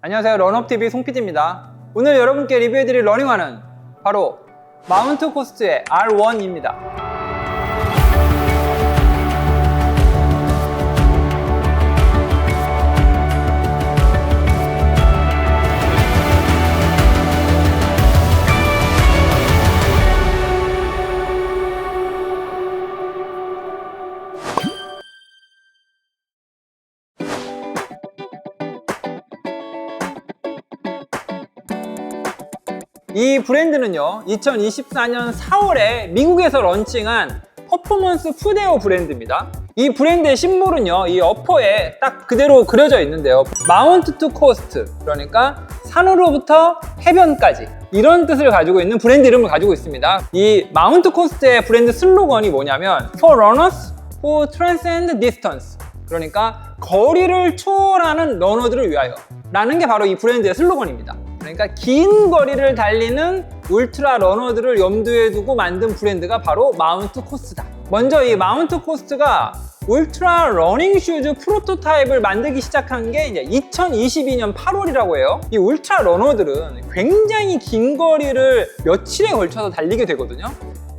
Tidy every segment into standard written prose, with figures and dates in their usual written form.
안녕하세요, 런업TV 송PD입니다. 오늘 여러분께 리뷰해드릴 러닝화는 바로 마운트 코스트의 R1입니다. 이 브랜드는요, 2024년 4월에 미국에서 런칭한 퍼포먼스 푸데오 브랜드입니다. 이 브랜드의 심볼은요, 이 어퍼에 딱 그대로 그려져 있는데요, 마운트 투 코스트, 그러니까 산으로부터 해변까지, 이런 뜻을 가지고 있는 브랜드 이름을 가지고 있습니다. 이 마운트 코스트의 브랜드 슬로건이 뭐냐면 For runners who transcend distance, 그러니까 거리를 초월하는 러너들을 위하여 라는 게 바로 이 브랜드의 슬로건입니다. 그러니까 긴 거리를 달리는 울트라 러너들을 염두에 두고 만든 브랜드가 바로 마운트 코스트다. 먼저 이 마운트 코스트가 울트라 러닝 슈즈 프로토타입을 만들기 시작한 게 이제 2022년 8월이라고 해요. 이 울트라 러너들은 굉장히 긴 거리를 며칠에 걸쳐서 달리게 되거든요.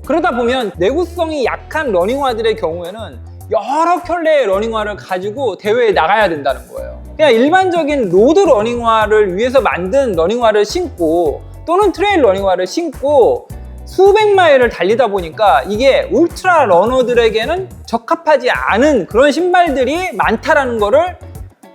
그러다 보면 내구성이 약한 러닝화들의 경우에는 여러 켤레의 러닝화를 가지고 대회에 나가야 된다는 거예요. 그냥 일반적인 로드 러닝화를 위해서 만든 러닝화를 신고 또는 트레일 러닝화를 신고 수백 마일을 달리다 보니까 이게 울트라 러너들에게는 적합하지 않은 그런 신발들이 많다라는 거를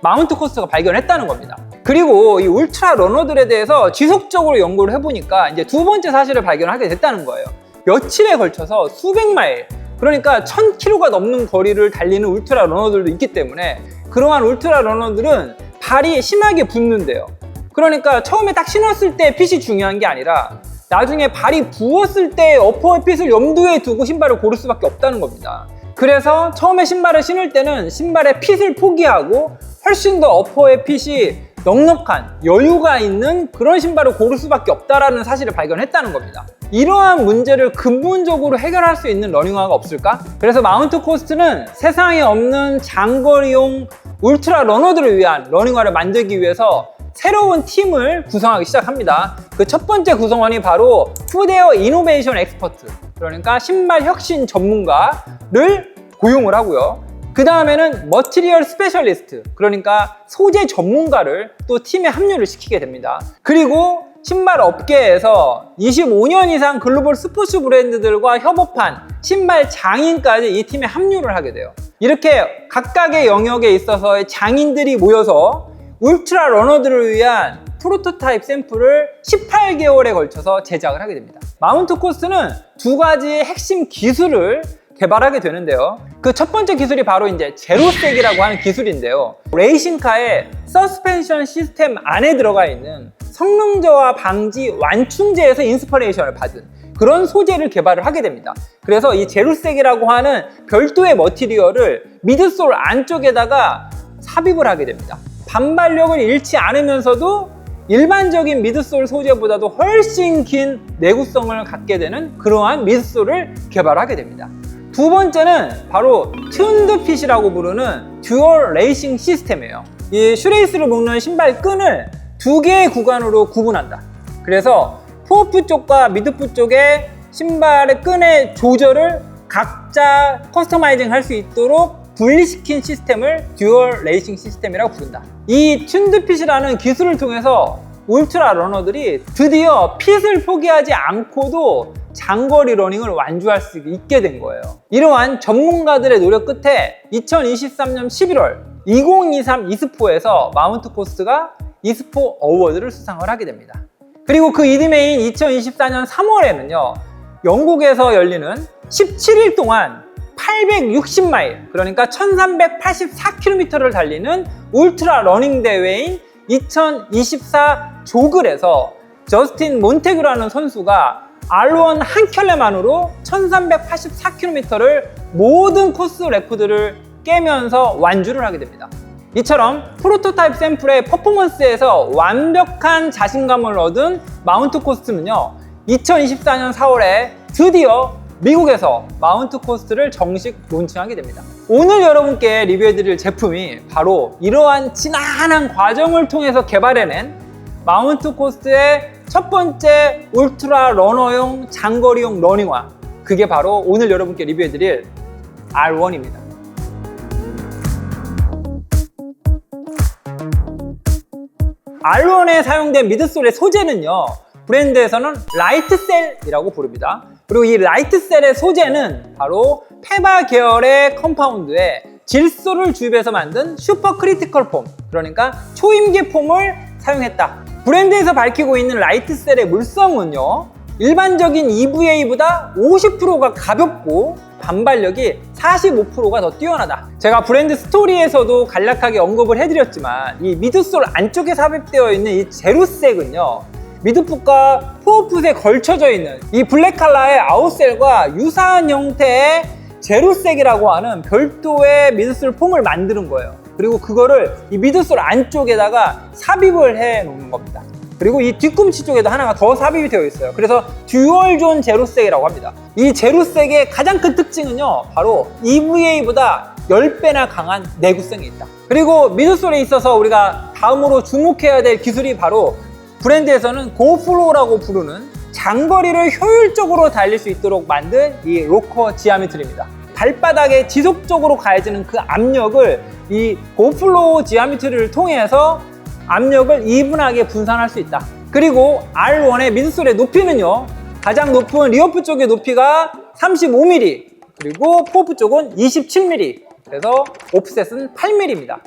마운트 코스트가 발견했다는 겁니다. 그리고 이 울트라 러너들에 대해서 지속적으로 연구를 해보니까 이제 두 번째 사실을 발견하게 됐다는 거예요. 며칠에 걸쳐서 수백 마일, 그러니까 1000km가 넘는 거리를 달리는 울트라 러너들도 있기 때문에 그러한 울트라 러너들은 발이 심하게 붓는데요. 그러니까 처음에 딱 신었을 때 핏이 중요한 게 아니라 나중에 발이 부었을 때 어퍼의 핏을 염두에 두고 신발을 고를 수밖에 없다는 겁니다. 그래서 처음에 신발을 신을 때는 신발의 핏을 포기하고 훨씬 더 어퍼의 핏이 넉넉한 여유가 있는 그런 신발을 고를 수밖에 없다는 사실을 발견했다는 겁니다. 이러한 문제를 근본적으로 해결할 수 있는 러닝화가 없을까? 그래서 마운트 코스트는 세상에 없는 장거리용 울트라 러너들을 위한 러닝화를 만들기 위해서 새로운 팀을 구성하기 시작합니다. 그 첫 번째 구성원이 바로 푸데오 이노베이션 엑스퍼트, 그러니까 신발 혁신 전문가를 고용을 하고요. 그 다음에는 머티리얼 스페셜리스트, 그러니까 소재 전문가를 또 팀에 합류를 시키게 됩니다. 그리고 신발 업계에서 25년 이상 글로벌 스포츠 브랜드들과 협업한 신발 장인까지 이 팀에 합류를 하게 돼요. 이렇게 각각의 영역에 있어서의 장인들이 모여서 울트라 러너들을 위한 프로토타입 샘플을 18개월에 걸쳐서 제작을 하게 됩니다. 마운트 코스트는 두 가지의 핵심 기술을 개발하게 되는데요. 그 첫 번째 기술이 바로 이제 제로색이라고 하는 기술인데요. 레이싱카의 서스펜션 시스템 안에 들어가 있는 성능 저하 방지 완충제에서 인스퍼레이션을 받은 그런 소재를 개발을 하게 됩니다. 그래서 이 제로색이라고 하는 별도의 머티리얼을 미드솔 안쪽에다가 삽입을 하게 됩니다. 반발력을 잃지 않으면서도 일반적인 미드솔 소재보다도 훨씬 긴 내구성을 갖게 되는 그러한 미드솔을 개발하게 됩니다. 두 번째는 바로 튠드 핏이라고 부르는 듀얼 레이싱 시스템이에요. 이 슈레이스를 묶는 신발 끈을 두 개의 구간으로 구분한다. 그래서 포어풋 쪽과 미드풋 쪽에 신발의 끈의 조절을 각자 커스터마이징 할 수 있도록 분리시킨 시스템을 듀얼 레이싱 시스템이라고 부른다. 이 튠드 핏이라는 기술을 통해서 울트라 러너들이 드디어 핏을 포기하지 않고도 장거리 러닝을 완주할 수 있게 된 거예요. 이러한 전문가들의 노력 끝에 2023년 11월 2023 이스포에서 마운트 코스트가 이스포 어워드를 수상을 하게 됩니다. 그리고 그 이듬해인 2024년 3월에는요, 영국에서 열리는 17일 동안 860마일, 그러니까 1384km를 달리는 울트라 러닝 대회인 2024 조글에서 저스틴 몬테그라는 선수가 R1 한 켤레만으로 1384km를 모든 코스 레코드를 깨면서 완주를 하게 됩니다. 이처럼 프로토타입 샘플의 퍼포먼스에서 완벽한 자신감을 얻은 마운트 코스트는요, 2024년 4월에 드디어 미국에서 마운트 코스트를 정식 론칭하게 됩니다. 오늘 여러분께 리뷰해드릴 제품이 바로 이러한 지난한 과정을 통해서 개발해낸 마운트 코스트의 첫 번째 울트라 러너용 장거리용 러닝화, 그게 바로 오늘 여러분께 리뷰해드릴 R1입니다. R1에 사용된 미드솔의 소재는요, 브랜드에서는 라이트셀이라고 부릅니다. 그리고 이 라이트셀의 소재는 바로 페바 계열의 컴파운드에 질소를 주입해서 만든 슈퍼 크리티컬 폼, 그러니까 초임계 폼을 사용했다. 브랜드에서 밝히고 있는 라이트셀의 물성은요, 일반적인 EVA보다 50%가 가볍고 반발력이 45%가 더 뛰어나다. 제가 브랜드 스토리에서도 간략하게 언급을 해드렸지만 이 미드솔 안쪽에 삽입되어 있는 이 제로색은요, 미드풋과 포어풋에 걸쳐져 있는 이 블랙 컬러의 아웃셀과 유사한 형태의 제로색이라고 하는 별도의 미드솔 폼을 만드는 거예요. 그리고 그거를 이 미드솔 안쪽에다가 삽입을 해 놓는 겁니다. 그리고 이 뒤꿈치 쪽에도 하나가 더 삽입이 되어 있어요. 그래서 듀얼존 제로색이라고 합니다. 이 제로색의 가장 큰 특징은요, 바로 EVA보다 10배나 강한 내구성이 있다. 그리고 미드솔에 있어서 우리가 다음으로 주목해야 될 기술이 바로 브랜드에서는 고플로우라고 부르는 장거리를 효율적으로 달릴 수 있도록 만든 이 로커 지아미트리입니다. 발바닥에 지속적으로 가해지는 그 압력을 이 고플로우 지아미트리를 통해서 압력을 이분하게 분산할 수 있다. 그리고 R1의 미드솔의 높이는요, 가장 높은 리어프 쪽의 높이가 35mm, 그리고 포어프 쪽은 27mm, 그래서 오프셋은 8mm입니다.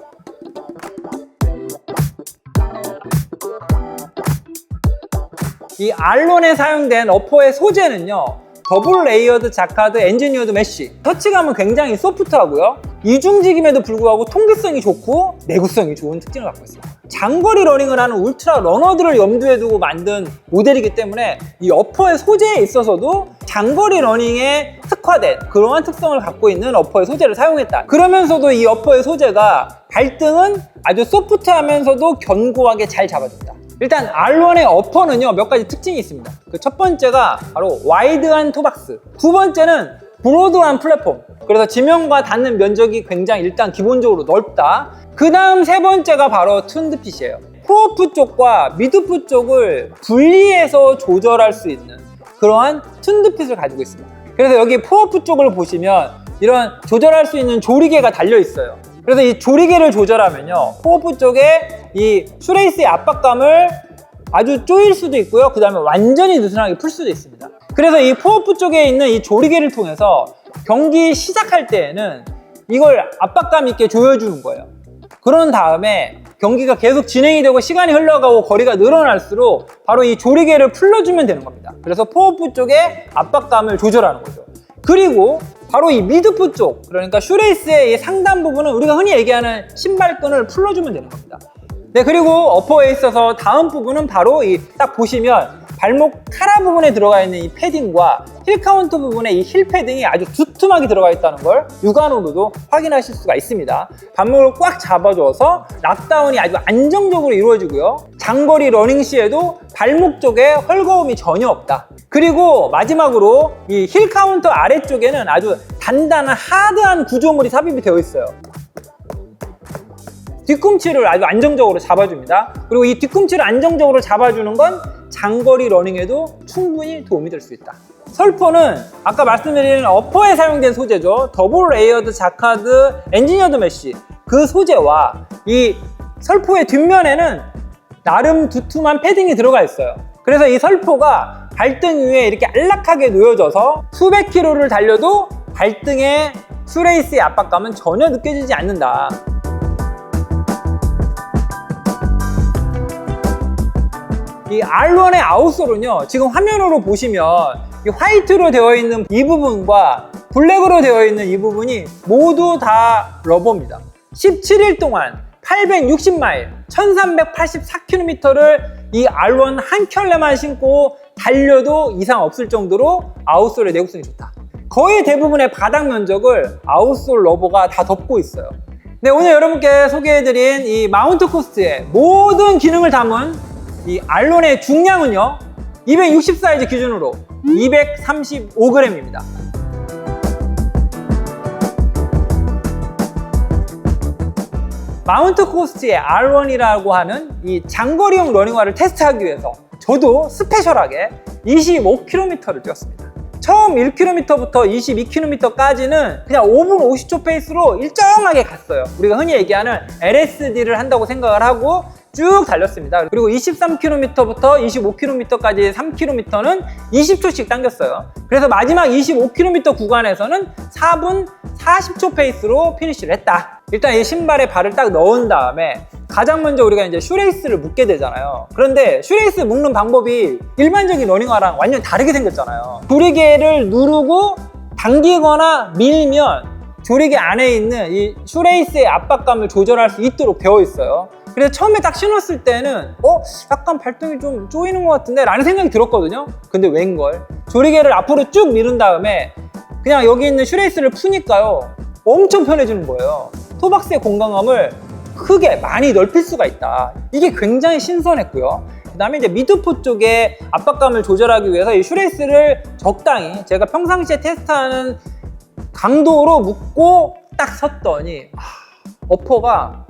이 R1에 사용된 어퍼의 소재는요, 더블 레이어드 자카드 엔지니어드 메쉬, 터치감은 굉장히 소프트하고요, 이중직임에도 불구하고 통기성이 좋고 내구성이 좋은 특징을 갖고 있습니다. 장거리 러닝을 하는 울트라 러너들을 염두에 두고 만든 모델이기 때문에 이 어퍼의 소재에 있어서도 장거리 러닝에 특화된 그러한 특성을 갖고 있는 어퍼의 소재를 사용했다. 그러면서도 이 어퍼의 소재가 발등은 아주 소프트하면서도 견고하게 잘 잡아준다. 일단 R1의 어퍼는요, 몇 가지 특징이 있습니다. 그 첫 번째가 바로 와이드한 토박스, 두 번째는 브로드한 플랫폼, 그래서 지면과 닿는 면적이 굉장히 일단 기본적으로 넓다. 그 다음 세 번째가 바로 툰드핏이에요. 포어풋 쪽과 미드풋 쪽을 분리해서 조절할 수 있는 그러한 툰드핏을 가지고 있습니다. 그래서 여기 포어풋 쪽을 보시면 이런 조절할 수 있는 조리개가 달려 있어요. 그래서 이 조리개를 조절하면요, 포어풋 쪽에 이 슈레이스의 압박감을 아주 조일 수도 있고요, 그 다음에 완전히 느슨하게 풀 수도 있습니다. 그래서 이 포어풋 쪽에 있는 이 조리개를 통해서 경기 시작할 때에는 이걸 압박감 있게 조여주는 거예요. 그런 다음에 경기가 계속 진행이 되고 시간이 흘러가고 거리가 늘어날수록 바로 이 조리개를 풀러주면 되는 겁니다. 그래서 포어풋 쪽에 압박감을 조절하는 거죠. 그리고 바로 이 미드풋 쪽, 그러니까 슈레이스의 이 상단 부분은 우리가 흔히 얘기하는 신발끈을 풀러주면 되는 겁니다. 네, 그리고 어퍼에 있어서 다음 부분은 바로 이 딱 보시면 발목 카라 부분에 들어가 있는 이 패딩과 힐 카운트 부분에 이 힐 패딩이 아주 두툼하게 들어가 있다는 걸 육안으로도 확인하실 수가 있습니다. 발목을 꽉 잡아줘서 락다운이 아주 안정적으로 이루어지고요, 장거리 러닝 시에도 발목 쪽에 헐거움이 전혀 없다. 그리고 마지막으로 이 힐 카운터 아래쪽에는 아주 단단한 하드한 구조물이 삽입이 되어 있어요. 뒤꿈치를 아주 안정적으로 잡아줍니다. 그리고 이 뒤꿈치를 안정적으로 잡아주는 건 장거리 러닝에도 충분히 도움이 될 수 있다. 설포는 아까 말씀드린 어퍼에 사용된 소재죠. 더블 레이어드 자카드 엔지니어드 메쉬, 그 소재와 이 설포의 뒷면에는 나름 두툼한 패딩이 들어가 있어요. 그래서 이 설포가 발등 위에 이렇게 안락하게 놓여져서 수백 킬로를 달려도 발등의 슈레이스의 압박감은 전혀 느껴지지 않는다. 이 R1의 아웃솔은요, 지금 화면으로 보시면 이 화이트로 되어 있는 이 부분과 블랙으로 되어 있는 이 부분이 모두 다 러버입니다. 17일 동안 860마일, 1384km를 이 R1 한 켤레만 신고 달려도 이상 없을 정도로 아웃솔의 내구성이 좋다. 거의 대부분의 바닥 면적을 아웃솔 러버가 다 덮고 있어요. 네, 오늘 여러분께 소개해드린 이 마운트 코스트의 모든 기능을 담은 이 R1의 중량은요, 260 사이즈 기준으로 235g입니다. 마운트 코스트의 R1이라고 하는 이 장거리용 러닝화를 테스트하기 위해서 저도 스페셜하게 25km를 뛰었습니다. 처음 1km부터 22km까지는 그냥 5분 50초 페이스로 일정하게 갔어요. 우리가 흔히 얘기하는 LSD를 한다고 생각을 하고 쭉 달렸습니다. 그리고 23km부터 25km까지 3km는 20초씩 당겼어요. 그래서 마지막 25km 구간에서는 4분 40초 페이스로 피니시를 했다. 일단 이 신발에 발을 딱 넣은 다음에 가장 먼저 우리가 이제 슈레이스를 묶게 되잖아요. 그런데 슈레이스 묶는 방법이 일반적인 러닝화랑 완전 다르게 생겼잖아요. 조리개를 누르고 당기거나 밀면 조리개 안에 있는 이 슈레이스의 압박감을 조절할 수 있도록 되어 있어요. 그래서 처음에 딱 신었을 때는 약간 발등이 좀 쪼이는 것 같은데 라는 생각이 들었거든요. 근데 웬걸 조리개를 앞으로 쭉 미룬 다음에 그냥 여기 있는 슈레이스를 푸니까요 엄청 편해지는 거예요. 토박스의 공간감을 크게 많이 넓힐 수가 있다. 이게 굉장히 신선했고요. 그 다음에 이제 미드포 쪽에 압박감을 조절하기 위해서 이 슈레이스를 적당히 제가 평상시에 테스트하는 강도로 묶고 딱 섰더니 어퍼가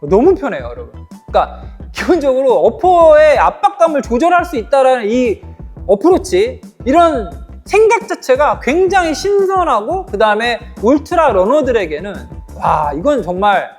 너무 편해요, 여러분. 그러니까 기본적으로 어퍼의 압박감을 조절할 수 있다는 이 어프로치, 이런 생각 자체가 굉장히 신선하고 그 다음에 울트라 러너들에게는 와, 이건 정말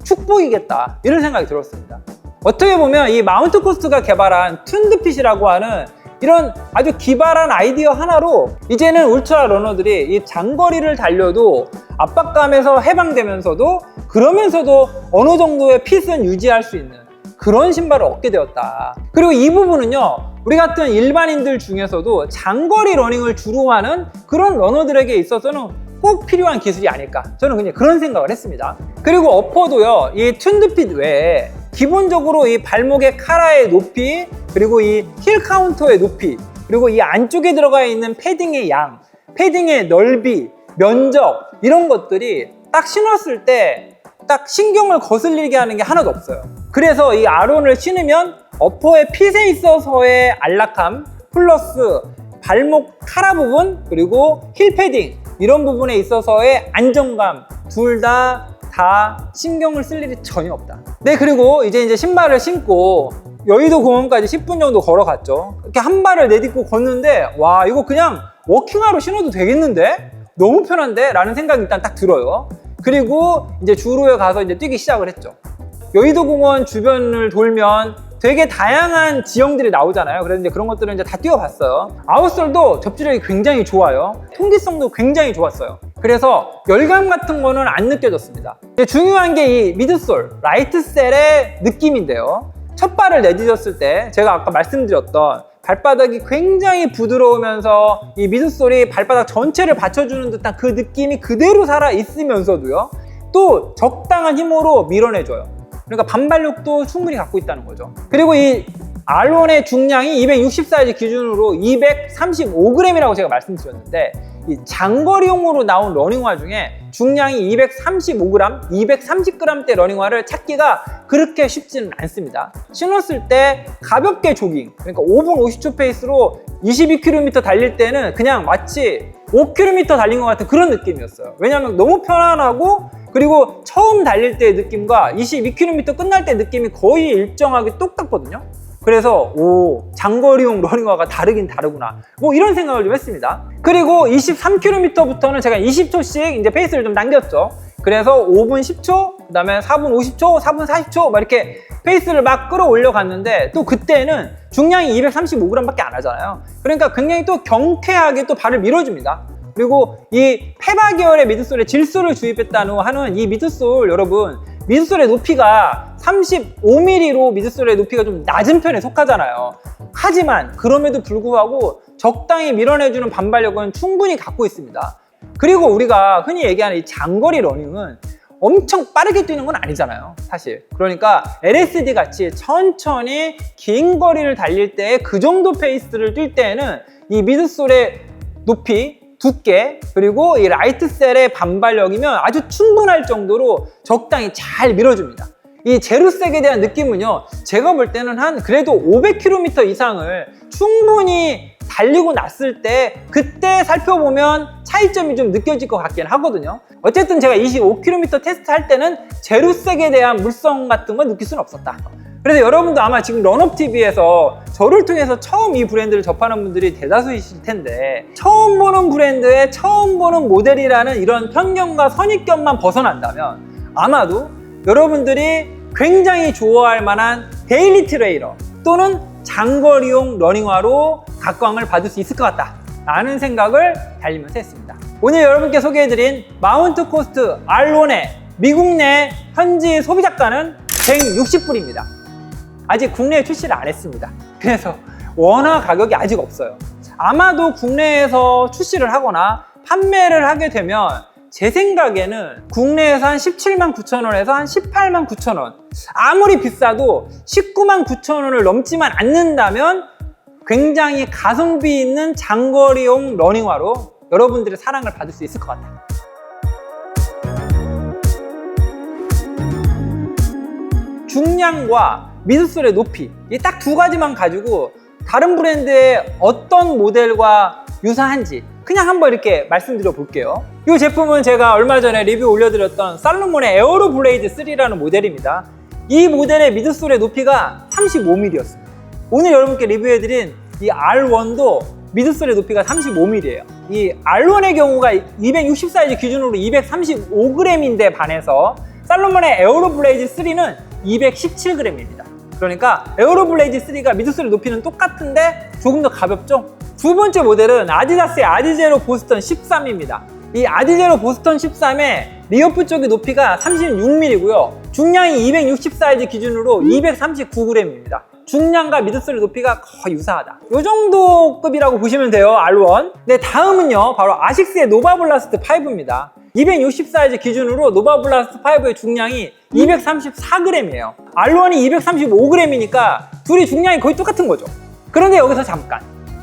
축복이겠다 이런 생각이 들었습니다. 어떻게 보면 이 마운트 코스트가 개발한 튠드핏이라고 하는 이런 아주 기발한 아이디어 하나로 이제는 울트라 러너들이 이 장거리를 달려도 압박감에서 해방되면서도 그러면서도 어느 정도의 핏은 유지할 수 있는 그런 신발을 얻게 되었다. 그리고 이 부분은요, 우리 같은 일반인들 중에서도 장거리 러닝을 주로 하는 그런 러너들에게 있어서는 꼭 필요한 기술이 아닐까, 저는 그냥 그런 생각을 했습니다. 그리고 어퍼도요, 이 튠드핏 외에 기본적으로 이 발목의 카라의 높이, 그리고 이 힐 카운터의 높이, 그리고 이 안쪽에 들어가 있는 패딩의 양, 패딩의 넓이, 면적, 이런 것들이 딱 신었을 때 딱 신경을 거슬리게 하는 게 하나도 없어요. 그래서 이 R1을 신으면 어퍼의 핏에 있어서의 안락함 플러스 발목 카라 부분, 그리고 힐 패딩, 이런 부분에 있어서의 안정감, 둘 다 신경을 쓸 일이 전혀 없다. 네, 그리고 이제 신발을 신고 여의도 공원까지 10분 정도 걸어갔죠. 이렇게 한 발을 내딛고 걷는데 와, 이거 그냥 워킹화로 신어도 되겠는데? 너무 편한데? 라는 생각이 일단 딱 들어요. 그리고 이제 주로에 가서 이제 뛰기 시작을 했죠. 여의도 공원 주변을 돌면 되게 다양한 지형들이 나오잖아요. 그래서 이제 그런 것들은 이제 다 뛰어봤어요. 아웃솔도 접지력이 굉장히 좋아요. 통기성도 굉장히 좋았어요. 그래서 열감 같은 거는 안 느껴졌습니다. 중요한 게 이 미드솔, 라이트셀의 느낌인데요. 첫 발을 내딛었을 때 제가 아까 말씀드렸던 발바닥이 굉장히 부드러우면서 이 미드솔이 발바닥 전체를 받쳐주는 듯한 그 느낌이 그대로 살아 있으면서도요, 또 적당한 힘으로 밀어내줘요. 그러니까 반발력도 충분히 갖고 있다는 거죠. 그리고 이 R1의 중량이 260 사이즈 기준으로 235g이라고 제가 말씀드렸는데, 이 장거리용으로 나온 러닝화 중에 중량이 235g, 230g대 러닝화를 찾기가 그렇게 쉽지는 않습니다. 신었을 때 가볍게 조깅, 그러니까 5분 50초 페이스로 22km 달릴 때는 그냥 마치 5km 달린 것 같은 그런 느낌이었어요. 왜냐하면 너무 편안하고, 그리고 처음 달릴 때의 느낌과 22km 끝날 때 느낌이 거의 일정하게 똑같거든요. 그래서 장거리용 러닝화가 다르긴 다르구나, 뭐 이런 생각을 좀 했습니다. 그리고 23km부터는 제가 20초씩 이제 페이스를 좀 당겼죠. 그래서 5분 10초, 그 다음에 4분 50초, 4분 40초 막 이렇게 페이스를 막 끌어올려 갔는데, 또 그때는 중량이 235g밖에 안 하잖아요. 그러니까 굉장히 또 경쾌하게 또 발을 밀어줍니다. 그리고 이 페바 계열의 미드솔에 질소를 주입했다는 하는 이 미드솔, 여러분, 미드솔의 높이가 35mm로 미드솔의 높이가 좀 낮은 편에 속하잖아요. 하지만 그럼에도 불구하고 적당히 밀어내주는 반발력은 충분히 갖고 있습니다. 그리고 우리가 흔히 얘기하는 이 장거리 러닝은 엄청 빠르게 뛰는 건 아니잖아요, 사실. 그러니까 LSD 같이 천천히 긴 거리를 달릴 때 그 정도 페이스를 뛸 때에는 이 미드솔의 높이, 두께, 그리고 이 라이트셀의 반발력이면 아주 충분할 정도로 적당히 잘 밀어줍니다. 이 제루색에 대한 느낌은요, 제가 볼 때는 한 그래도 500km 이상을 충분히 달리고 났을 때, 그때 살펴보면 차이점이 좀 느껴질 것 같긴 하거든요. 어쨌든 제가 25km 테스트 할 때는 제루색에 대한 물성 같은 건 느낄 수는 없었다. 그래서 여러분도 아마 지금 런업TV에서 저를 통해서 처음 이 브랜드를 접하는 분들이 대다수이실 텐데, 처음 보는 브랜드에 처음 보는 모델이라는 이런 편견과 선입견만 벗어난다면 아마도 여러분들이 굉장히 좋아할 만한 데일리 트레이러 또는 장거리용 러닝화로 각광을 받을 수 있을 것 같다 라는 생각을 달리면서 했습니다. 오늘 여러분께 소개해드린 마운트 코스트 R1의 미국 내 현지 소비자가는 160불입니다. 아직 국내에 출시를 안 했습니다. 그래서 원화 가격이 아직 없어요. 아마도 국내에서 출시를 하거나 판매를 하게 되면 제 생각에는 국내에서 한 17만 9천 원에서 한 18만 9천 원, 아무리 비싸도 19만 9천 원을 넘지만 않는다면 굉장히 가성비 있는 장거리용 러닝화로 여러분들의 사랑을 받을 수 있을 것 같아요. 중량과 미드솔의 높이, 이 딱 두 가지만 가지고 다른 브랜드의 어떤 모델과 유사한지 그냥 한번 이렇게 말씀드려 볼게요. 이 제품은 제가 얼마 전에 리뷰 올려드렸던 살로몬의 에어로 블레이드 3라는 모델입니다. 이 모델의 미드솔의 높이가 35mm였습니다. 오늘 여러분께 리뷰해드린 이 R1도 미드솔의 높이가 35mm예요. 이 R1의 경우가 260 사이즈 기준으로 235g인데 반해서 살로몬의 에어로 블레이드 3는 217g입니다. 그러니까 에어로 블레이드 3가 미드솔의 높이는 똑같은데 조금 더 가볍죠? 두 번째 모델은 아디다스의 아디제로 보스턴 13입니다. 이 아디제로 보스턴 13의 리어프 쪽의 높이가 36mm고요. 중량이 260 사이즈 기준으로 239g입니다. 중량과 미드솔의 높이가 거의 유사하다. 이 정도 급이라고 보시면 돼요, R1. 네, 다음은요, 바로 아식스의 노바블라스트 5입니다. 260 사이즈 기준으로 노바블라스트 5의 중량이 234g이에요. R1이 235g이니까 둘이 중량이 거의 똑같은 거죠. 그런데 여기서 잠깐,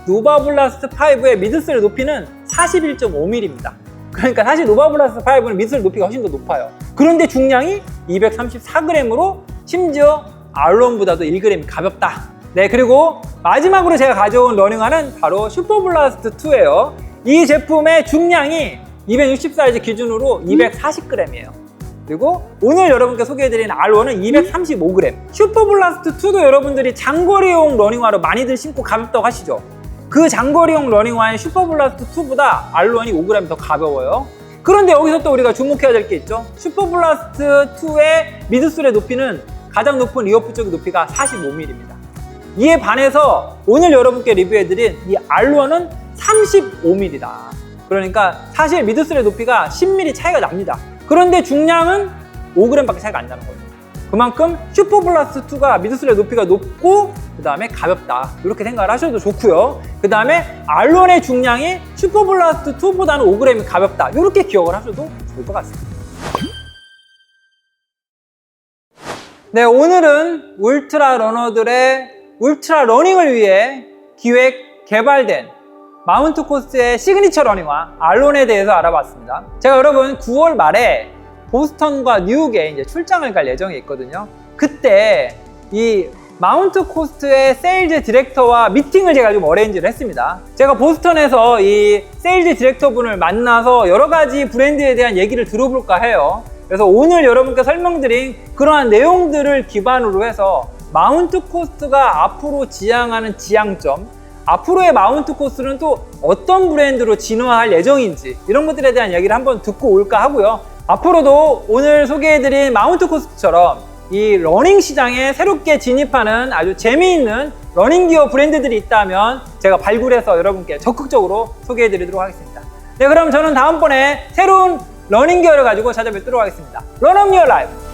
노바블라스트 5의 미드솔의 높이는 41.5mm입니다. 그러니까 사실 노바블라스트 5는 미드솔 높이가 훨씬 더 높아요. 그런데 중량이 234g으로 심지어 R1보다도 1g이 가볍다. 네, 그리고 마지막으로 제가 가져온 러닝화는 바로 슈퍼블라스트 2예요. 이 제품의 중량이 260 사이즈 기준으로 240g이에요. 그리고 오늘 여러분께 소개해드린 R1은 235g. 슈퍼블라스트 2도 여러분들이 장거리용 러닝화로 많이들 신고 가볍다고 하시죠. 그 장거리용 러닝화의 슈퍼블라스트 2보다 R1이 5g 더 가벼워요. 그런데 여기서 또 우리가 주목해야 될 게 있죠. 슈퍼블라스트 2의 미드솔의 높이는 가장 높은 리어프 쪽의 높이가 45mm입니다. 이에 반해서 오늘 여러분께 리뷰해드린 이 R1은 35mm다. 그러니까 사실 미드솔의 높이가 10mm 차이가 납니다. 그런데 중량은 5g밖에 차이가 안 나는 거예요. 그만큼 슈퍼블라스트 2가 미드솔의 높이가 높고 그 다음에 가볍다, 이렇게 생각을 하셔도 좋고요. 그 다음에 R1의 중량이 슈퍼블라스트 2보다는 5g이 가볍다, 이렇게 기억을 하셔도 좋을 것 같습니다. 네, 오늘은 울트라 러너들의 울트라 러닝을 위해 기획, 개발된 마운트 코스트의 시그니처 러닝화 R1에 대해서 알아봤습니다. 제가 여러분 9월 말에 보스턴과 뉴욕에 이제 출장을 갈 예정이 있거든요. 그때 이 마운트 코스트의 세일즈 디렉터와 미팅을 제가 좀 어레인지를 했습니다. 제가 보스턴에서 이 세일즈 디렉터 분을 만나서 여러 가지 브랜드에 대한 얘기를 들어볼까 해요. 그래서 오늘 여러분께 설명드린 그러한 내용들을 기반으로 해서 마운트 코스트가 앞으로 지향하는 지향점, 앞으로의 마운트 코스트는 또 어떤 브랜드로 진화할 예정인지, 이런 것들에 대한 얘기를 한번 듣고 올까 하고요. 앞으로도 오늘 소개해드린 마운트 코스트처럼 이 러닝 시장에 새롭게 진입하는 아주 재미있는 러닝 기어 브랜드들이 있다면 제가 발굴해서 여러분께 적극적으로 소개해드리도록 하겠습니다. 네, 그럼 저는 다음번에 새로운 러닝 기어를 가지고 찾아뵙도록 하겠습니다. Run Up Your Life!